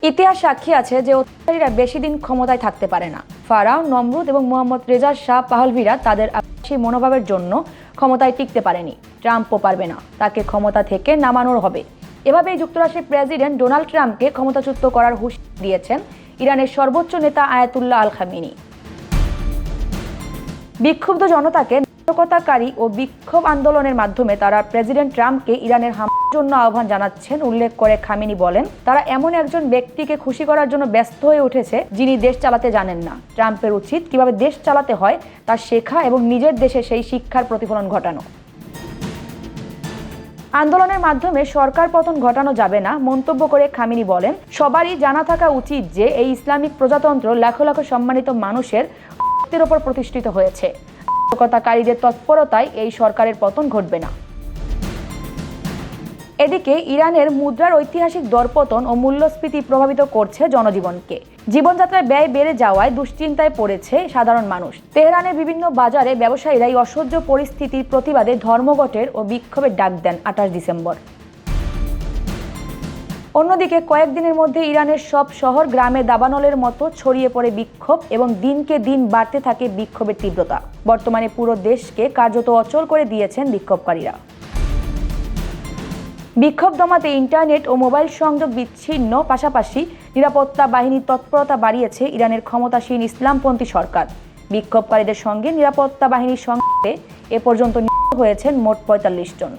ইতিহাস সাক্ষী আছে যে অত্যাচারীরা বেশি দিন ক্ষমতায় থাকতে পারে না। ফারাও, নমরুদ এবং মোহাম্মদ রেজা শাহ পাহলভিরা তাদের সেই মনোভাবের জন্য ক্ষমতায় টিকতে পারেনি। ট্রাম্পও পারবে না, তাকে ক্ষমতা থেকে নামানোর হবে। এভাবেই যুক্তরাষ্ট্রের প্রেসিডেন্ট ডোনাল্ড ট্রাম্পকে ক্ষমতাচ্যুত করার হুঁশিয়ারি দিয়েছেন ইরানের সর্বোচ্চ নেতা আয়াতুল্লাহ আল খামেনি। বিক্ষুব্ধ জনতাকে নাশকতাকারী ও বিক্ষোভ আন্দোলনের মাধ্যমে তারা প্রেসিডেন্ট ট্রাম্পকে ইরানের হামলার জন্য আহ্বান জানাচ্ছেন উল্লেখ করে খামেনি বলেন, তারা এমন একজন ব্যক্তিকে খুশি করার জন্য ব্যস্ত হয়ে উঠেছে যিনি দেশ চালাতে জানেন না। ট্রাম্পের উচিত কিভাবে দেশ চালাতে হয় তা শেখা এবং নিজের দেশে সেই শিক্ষার প্রতিফলন ঘটানো। আন্দোলনের মাধ্যমে সরকার পতন ঘটানো যাবে না মন্তব্য করে খামেনি বলেন, সবারই জানা থাকা উচিত যে এই ইসলামিক প্রজাতন্ত্র লাখো লাখো সম্মানিত মানুষের রক্তের উপর প্রতিষ্ঠিত হয়েছে। নাশকতাকারীদের তৎপরতায় এই সরকারের পতন ঘটবে না। এদিকে ইরানের মুদ্রার ঐতিহাসিক দরপতন ও মূল্যস্ফীতি প্রভাবিত করছে জনজীবনকে। জীবনযাত্রায় ব্যয় বেড়ে যাওয়ায় দুশ্চিন্তায় পড়েছে সাধারণ মানুষ। তেহরানের বিভিন্ন বাজারে ব্যবসায়ীরা এই অসহ্য পরিস্থিতির প্রতিবাদে ধর্মঘটের ও বিক্ষোভের ডাক দেন 28 ডিসেম্বর। অন্যদিকে কয়েকদিনের মধ্যে ইরানের সব শহর গ্রামে দাবানলের মতো ছড়িয়ে পড়ে বিক্ষোভ এবং দিনকে দিন বাড়তে থাকে বিক্ষোভের তীব্রতা। বর্তমানে পুরো দেশকে কার্যত অচল করে দিয়েছেন বিক্ষোভকারীরা। বিক্ষোভ দমাতে ইন্টারনেট ও মোবাইল সংযোগ বিচ্ছিন্ন, পাশাপাশি নিরাপত্তা বাহিনীর তৎপরতা বাড়িয়েছে ইরানের ক্ষমতাসীন ইসলামপন্থী সরকার। বিক্ষোভকারীদের সঙ্গে নিরাপত্তা বাহিনীর সংঘাতে এ পর্যন্ত নিহত হয়েছেন মোট 45 জন।